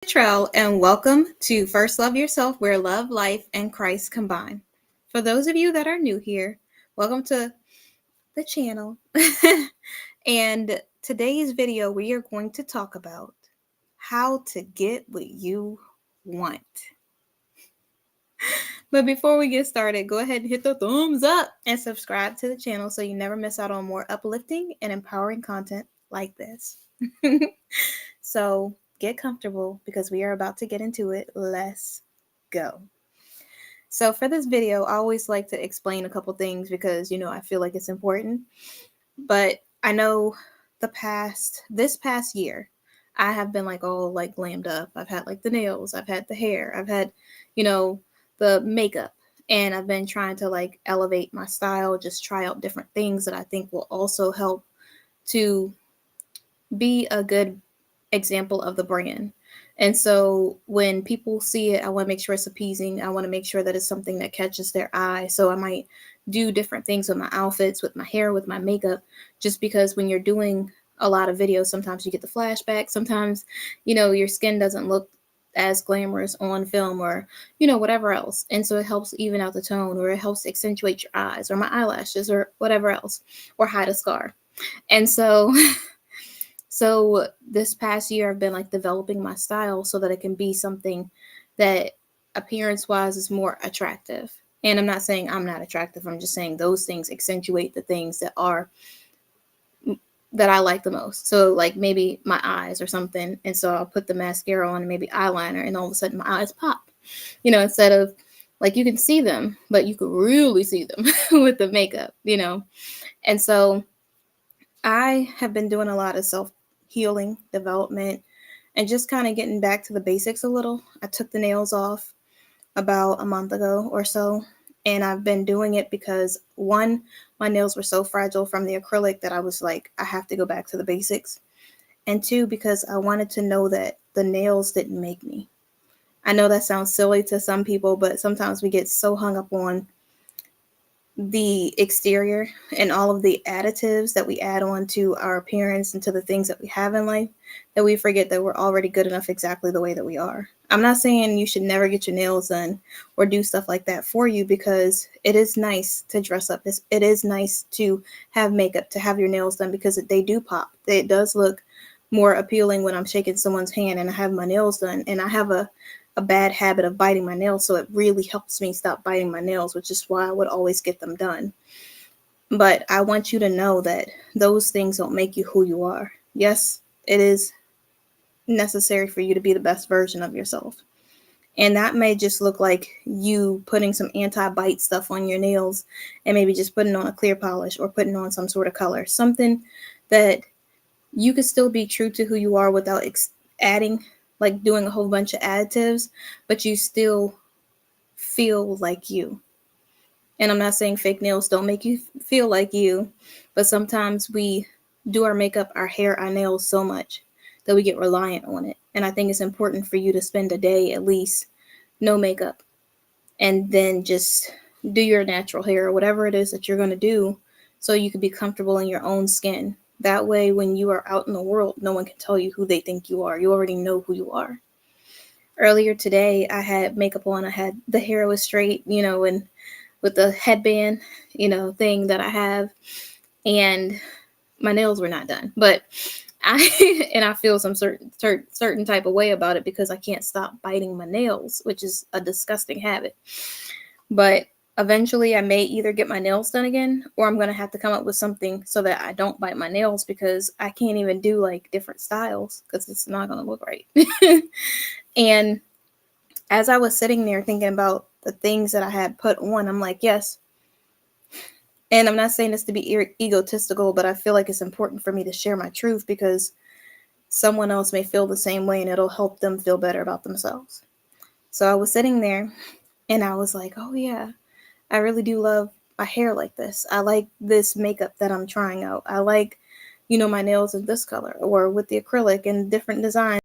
Trell, and welcome to First Love Yourself, where love, life, and Christ combine. For those of you that are new here, welcome to the channel. And today's video, we are going to talk about how to get what you want. But before we get started, go ahead and hit the thumbs up and subscribe to the channel so you never miss out on more uplifting and empowering content like this. So get comfortable because we are about to get into it. Let's go. So for this video, I always like to explain a couple things because, I feel like it's important. But I know this past year, I have been like all like glammed up. I've had like the nails, I've had the hair, I've had, the makeup. And I've been trying to like elevate my style, just try out different things that I think will also help to be a good example of the brand. And so when people see it, I want to make sure it's appeasing. I want to make sure that it's something that catches their eye. So I might do different things with my outfits, with my hair, with my makeup, just because when you're doing a lot of videos, sometimes you get the flashback. Sometimes, your skin doesn't look as glamorous on film or, whatever else. And so it helps even out the tone, or it helps accentuate your eyes or my eyelashes or whatever else, or hide a scar. And so So this past year, I've been like developing my style so that it can be something that appearance wise is more attractive. And I'm not saying I'm not attractive. I'm just saying those things accentuate the things that I like the most. So like maybe my eyes or something. And so I'll put the mascara on and maybe eyeliner and all of a sudden my eyes pop, instead of like you can see them, but you could really see them with the makeup. And so I have been doing a lot of self healing, development, and just kind of getting back to the basics a little. I took the nails off about a month ago or so, and I've been doing it because one, my nails were so fragile from the acrylic that I was like, I have to go back to the basics. And two, because I wanted to know that the nails didn't make me. I know that sounds silly to some people, but sometimes we get so hung up on the exterior and all of the additives that we add on to our appearance and to the things that we have in life that we forget that we're already good enough exactly the way that we are. I'm not saying you should never get your nails done or do stuff like that for you, because it is nice to dress up. It is nice to have makeup, to have your nails done, because they do pop. It does look more appealing when I'm shaking someone's hand and I have my nails done. And I have a bad habit of biting my nails, so it really helps me stop biting my nails, which is why I would always get them done. But I want you to know that those things don't make you who you are. Yes, it is necessary for you to be the best version of yourself. And that may just look like you putting some anti-bite stuff on your nails and maybe just putting on a clear polish or putting on some sort of color. Something that you could still be true to who you are without adding, like doing a whole bunch of additives, but you still feel like you. And I'm not saying fake nails don't make you feel like you, but sometimes we do our makeup, our hair, our nails so much that we get reliant on it. And I think it's important for you to spend a day at least no makeup and then just do your natural hair or whatever it is that you're going to do so you can be comfortable in your own skin. That way, when you are out in the world, no one can tell you who they think you are. You already know who you are. Earlier today, I had makeup on. I had the hair was straight, and with the headband, thing that I have, and my nails were not done. But I feel some certain type of way about it because I can't stop biting my nails, which is a disgusting habit. But eventually I may either get my nails done again, or I'm going to have to come up with something so that I don't bite my nails, because I can't even do like different styles because it's not going to look right. And as I was sitting there thinking about the things that I had put on, I'm like, yes. And I'm not saying this to be egotistical, but I feel like it's important for me to share my truth because someone else may feel the same way and it'll help them feel better about themselves. So I was sitting there and I was like, oh yeah, I really do love my hair like this. I like this makeup that I'm trying out. I like, my nails in this color or with the acrylic and different designs.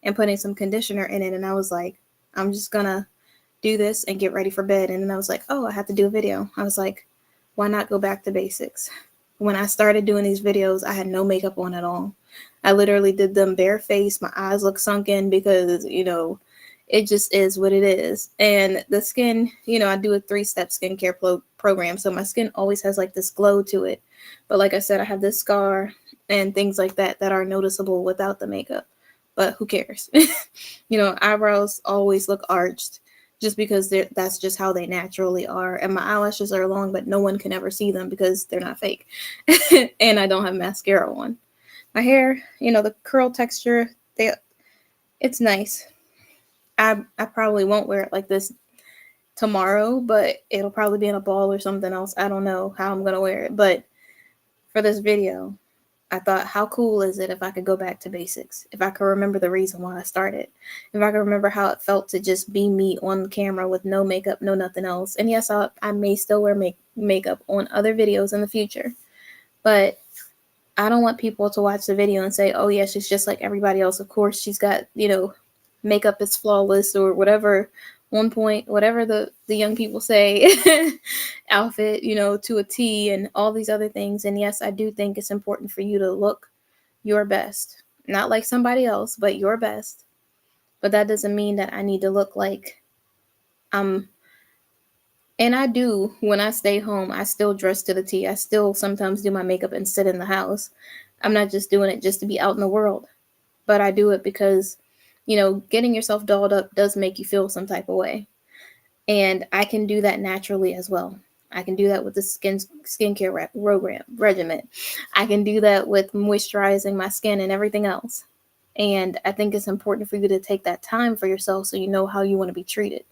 and putting some conditioner in it. And I was like, I'm just gonna do this and get ready for bed. And then I was like, oh, I have to do a video. I was like, why not go back to basics? When I started doing these videos, I had no makeup on at all. I literally did them bare face. My eyes look sunken because, it just is what it is. And the skin, I do a 3-step skincare program. So my skin always has like this glow to it. But like I said, I have this scar and things like that that are noticeable without the makeup. But who cares? Eyebrows always look arched just because that's just how they naturally are. And my eyelashes are long, but no one can ever see them because they're not fake. And I don't have mascara on. My hair, the curl texture, it's nice. I probably won't wear it like this tomorrow, but it'll probably be in a ball or something else. I don't know how I'm going to wear it. But for this video, I thought, how cool is it if I could go back to basics? If I could remember the reason why I started. If I could remember how it felt to just be me on the camera with no makeup, no nothing else. And yes, I may still wear makeup on other videos in the future. But I don't want people to watch the video and say, oh, yeah, she's just like everybody else. Of course, she's got, makeup is flawless or whatever. One point, whatever the young people say, outfit, to a T and all these other things. And yes, I do think it's important for you to look your best. Not like somebody else, but your best. But that doesn't mean that I need to look like and I do, when I stay home, I still dress to the T. I still sometimes do my makeup and sit in the house. I'm not just doing it just to be out in the world, but I do it because, getting yourself dolled up does make you feel some type of way. And I can do that naturally as well. I can do that with the skincare regimen. I can do that with moisturizing my skin and everything else. And I think it's important for you to take that time for yourself so you know how you want to be treated.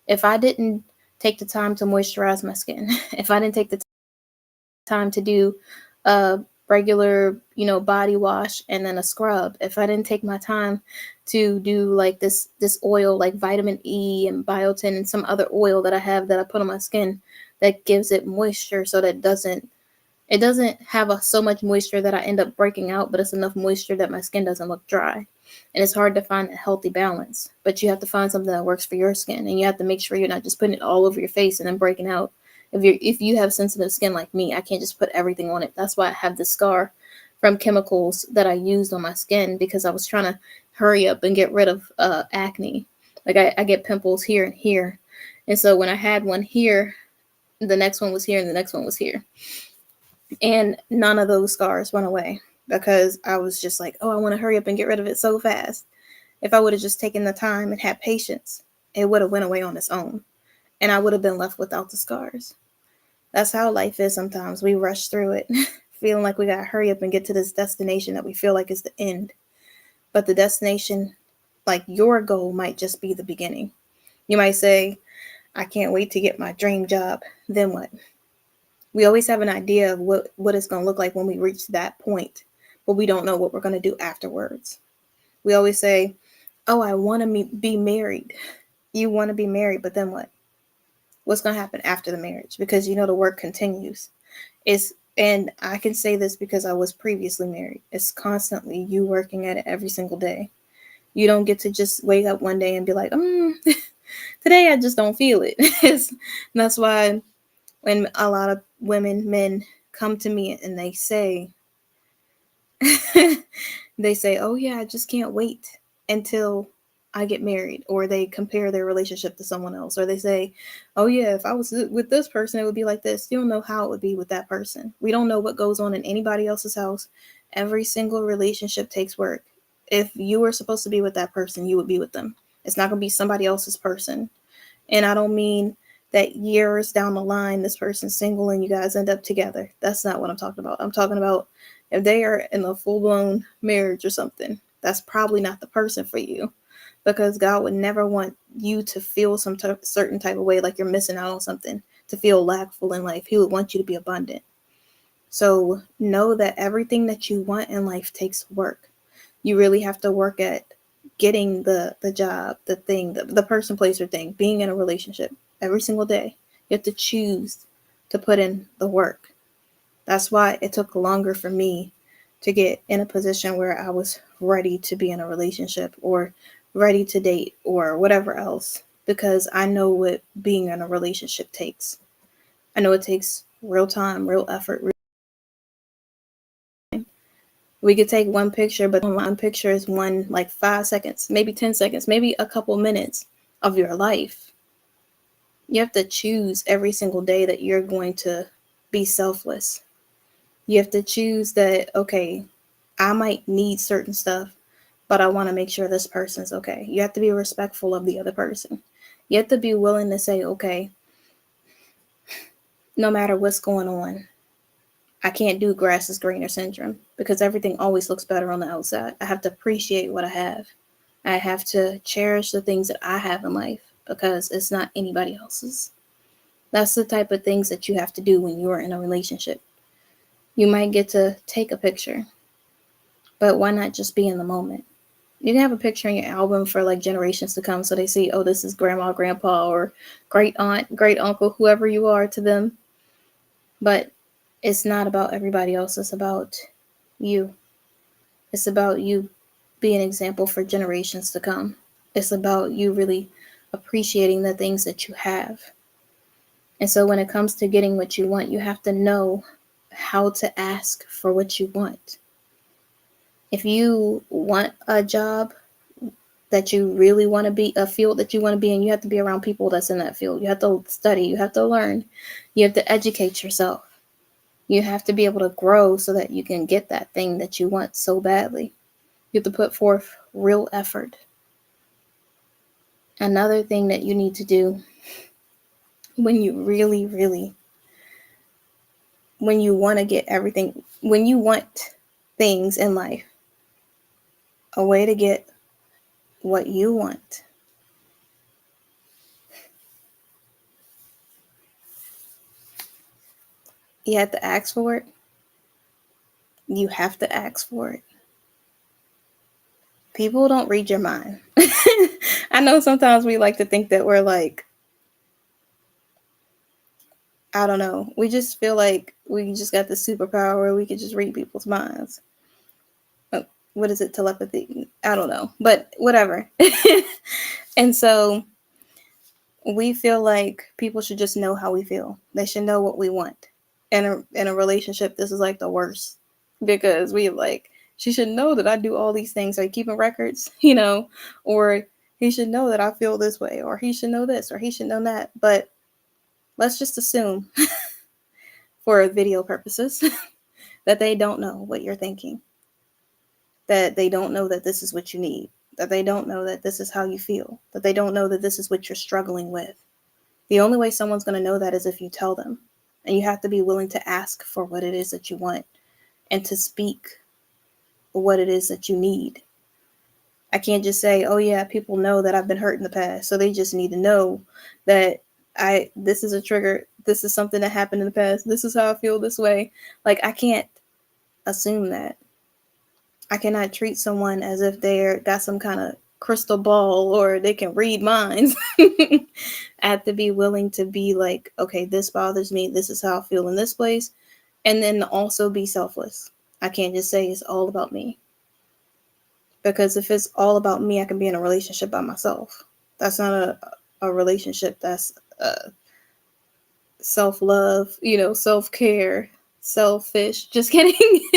If I didn't take the time to moisturize my skin, if I didn't take the time to do a regular, body wash and then a scrub, if I didn't take my time to do like this oil, like vitamin E and biotin and some other oil that I have that I put on my skin that gives it moisture so that it doesn't have so much moisture that I end up breaking out, but it's enough moisture that my skin doesn't look dry. And it's hard to find a healthy balance, but you have to find something that works for your skin, and you have to make sure you're not just putting it all over your face and then breaking out. If you have sensitive skin like me, I can't just put everything on it. That's why I have this scar from chemicals that I used on my skin because I was trying to hurry up and get rid of acne. Like I get pimples here and here. And so when I had one here, the next one was here and the next one was here. And none of those scars went away because I was just like, oh, I want to hurry up and get rid of it so fast. If I would have just taken the time and had patience, it would have went away on its own. And I would have been left without the scars. That's how life is sometimes. We rush through it, feeling like we got to hurry up and get to this destination that we feel like is the end. But the destination, like your goal, might just be the beginning. You might say, I can't wait to get my dream job. Then what? We always have an idea of what it's going to look like when we reach that point, but we don't know what we're going to do afterwards. We always say, oh, I want to be married. You want to be married, but then what? What's going to happen after the marriage? Because the work continues. And I can say this because I was previously married. It's constantly you working at it every single day. You don't get to just wake up one day and be like, today I just don't feel it. That's why when a lot of men come to me and they say, oh yeah, I just can't wait until I get married, or they compare their relationship to someone else, or they say, oh yeah, if I was with this person, it would be like this. You don't know how it would be with that person. We don't know what goes on in anybody else's house. Every single relationship takes work. If you were supposed to be with that person, you would be with them. It's not going to be somebody else's person. And I don't mean that years down the line, this person's single and you guys end up together. That's not what I'm talking about. I'm talking about if they are in a full-blown marriage or something, that's probably not the person for you. Because God would never want you to feel some certain type of way, like you're missing out on something, to feel lackful in life. He would want you to be abundant. So know that everything that you want in life takes work. You really have to work at getting the job, the thing, the person, place, or thing, being in a relationship every single day. You have to choose to put in the work. That's why it took longer for me to get in a position where I was ready to be in a relationship or ready to date or whatever else, because I know what being in a relationship takes. I know it takes real time, real effort. We could take one picture, but one picture is one like 5 seconds, maybe 10 seconds, maybe a couple minutes of your life. You have to choose every single day that you're going to be selfless. You have to choose that, okay, I might need certain stuff, but I want to make sure this person's okay. You have to be respectful of the other person. You have to be willing to say, okay, no matter what's going on, I can't do grass is greener syndrome, because everything always looks better on the outside. I have to appreciate what I have. I have to cherish the things that I have in life because it's not anybody else's. That's the type of things that you have to do when you're in a relationship. You might get to take a picture, but why not just be in the moment? You can have a picture in your album for like generations to come, so they see, oh, this is grandma, grandpa, or great aunt, great uncle, whoever you are to them. But it's not about everybody else. It's about you. It's about you being an example for generations to come. It's about you really appreciating the things that you have. And so when it comes to getting what you want, you have to know how to ask for what you want. If you want a job that you really want to be, a field that you want to be in, you have to be around people that's in that field. You have to study, you have to learn, you have to educate yourself. You have to be able to grow so that you can get that thing that you want so badly. You have to put forth real effort. Another thing that you need to do when you when you want to get everything, when you want things in life, a way to get what you want. You have to ask for it. You have to ask for it. People don't read your mind. I know sometimes we like to think that we're like, I don't know, we just feel like we just got the superpower where we could just read people's minds. What is it, telepathy? I don't know, but whatever. And so we feel like people should just know how we feel. They should know what we want. In a relationship, this is like the worst, because we like, she should know that I do all these things, like keeping records, or he should know that I feel this way, or he should know this, or he should know that. But let's just assume for video purposes that they don't know what you're thinking, that they don't know that this is what you need, that they don't know that this is how you feel, that they don't know that this is what you're struggling with. The only way someone's going to know that is if you tell them. And you have to be willing to ask for what it is that you want and to speak what it is that you need. I can't just say, oh yeah, people know that I've been hurt in the past, so they just need to know that this is a trigger, this is something that happened in the past, this is how I feel this way. Like, I can't assume that. I cannot treat someone as if they're got some kind of crystal ball or they can read minds. I have to be willing to be like, okay, this bothers me, this is how I feel in this place, and then also be selfless. I can't just say it's all about me, because if it's all about me, I can be in a relationship by myself. That's not a relationship. That's self-love, self-care, selfish. Just kidding.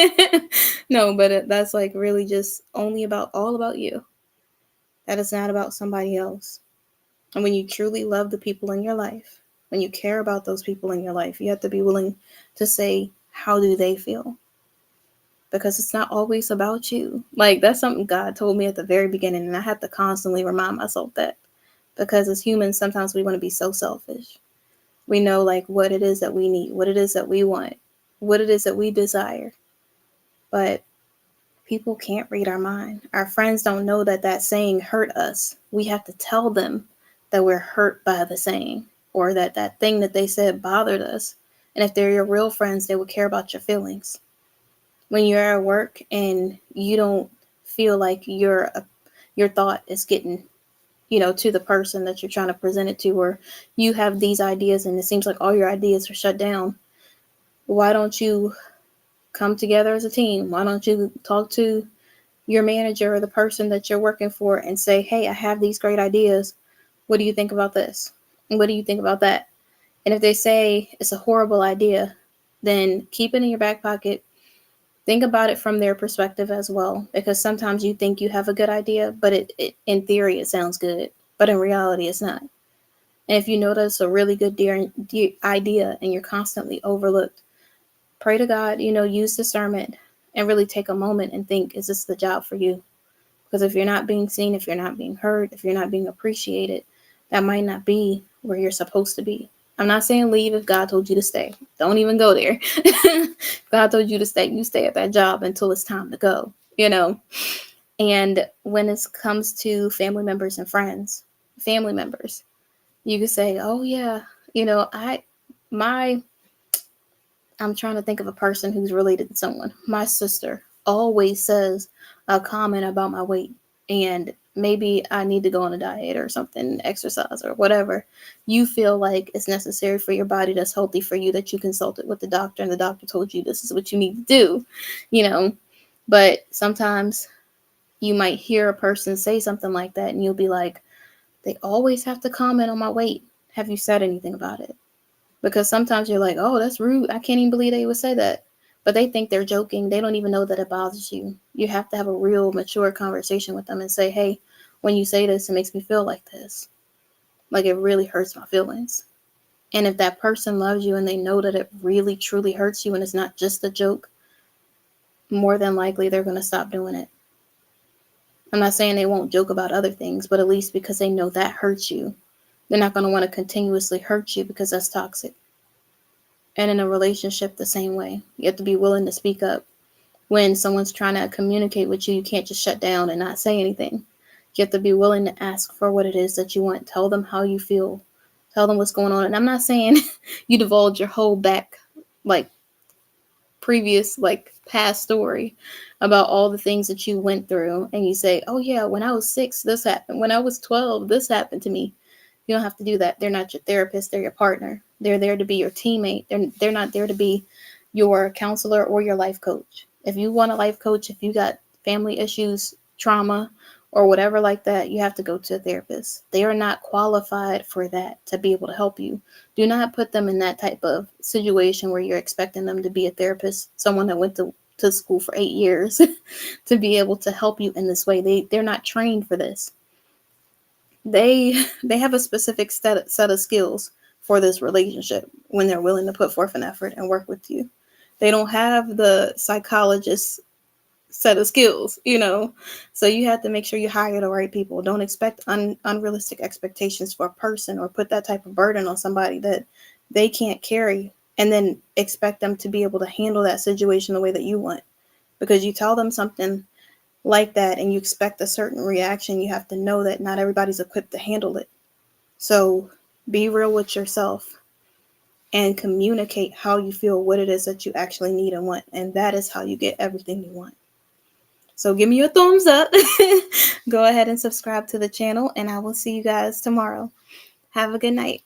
No, but that's like really just only about, all about you. That is not about somebody else. And when you truly love the people in your life, when you care about those people in your life, you have to be willing to say, how do they feel? Because it's not always about you. Like, that's something God told me at the very beginning, and I have to constantly remind myself that. Because as humans, sometimes we want to be so selfish. We know like what it is that we need, what it is that we want, what it is that we desire. But people can't read our mind. Our friends don't know that that saying hurt us. We have to tell them that we're hurt by the saying, or that that thing that they said bothered us. And if they're your real friends, they would care about your feelings. When you're at work and you don't feel like your thought is getting, to the person that you're trying to present it to, or you have these ideas and it seems like all your ideas are shut down, why don't you come together as a team? Why don't you talk to your manager or the person that you're working for and say, hey, I have these great ideas. What do you think about this? And what do you think about that? And if they say it's a horrible idea, then keep it in your back pocket. Think about it from their perspective as well, because sometimes you think you have a good idea, but it in theory it sounds good, but in reality it's not. And if you notice a really good idea and you're constantly overlooked, pray to God, use discernment and really take a moment and think, is this the job for you? Because if you're not being seen, if you're not being heard, if you're not being appreciated, that might not be where you're supposed to be. I'm not saying leave if God told you to stay. Don't even go there. If God told you to stay, you stay at that job until it's time to go, And when it comes to family members and friends, family members, you could say, oh yeah, my I'm trying to think of a person who's related to someone. My sister always says a comment about my weight, and maybe I need to go on a diet or something, exercise or whatever. You feel like it's necessary for your body that's healthy for you, that you consulted with the doctor and the doctor told you this is what you need to do, But sometimes you might hear a person say something like that and you'll be like, they always have to comment on my weight. Have you said anything about it? Because sometimes you're like, oh, that's rude. I can't even believe they would say that. But they think they're joking. They don't even know that it bothers you. You have to have a real mature conversation with them and say, hey, when you say this, it makes me feel like this. Like it really hurts my feelings. And if that person loves you and they know that it really, truly hurts you and it's not just a joke, more than likely they're going to stop doing it. I'm not saying they won't joke about other things, but at least because they know that hurts you, they're not going to want to continuously hurt you because that's toxic. And in a relationship, the same way. You have to be willing to speak up. When someone's trying to communicate with you, you can't just shut down and not say anything. You have to be willing to ask for what it is that you want. Tell them how you feel. Tell them what's going on. And I'm not saying you divulge your whole previous, past story about all the things that you went through. And you say, oh yeah, when I was 6, this happened. When I was 12, this happened to me. You don't have to do that. They're not your therapist. They're your partner. They're there to be your teammate. They're not there to be your counselor or your life coach. If you want a life coach, if you got family issues, trauma, or whatever like that, you have to go to a therapist. They are not qualified for that to be able to help you. Do not put them in that type of situation where you're expecting them to be a therapist, someone that went to school for 8 years to be able to help you in this way. They're not trained for this. They have a specific set of skills for this relationship when they're willing to put forth an effort and work with you. They don't have the psychologist set of skills, So you have to make sure you hire the right people. Don't expect unrealistic expectations for a person or put that type of burden on somebody that they can't carry and then expect them to be able to handle that situation the way that you want. Because you tell them something like that and you expect a certain reaction, you have to know that not everybody's equipped to handle it. So be real with yourself and communicate how you feel, what it is that you actually need and want. And that is how you get everything you want. So give me a thumbs up. Go ahead and subscribe to the channel, and I will see you guys tomorrow. Have a good night.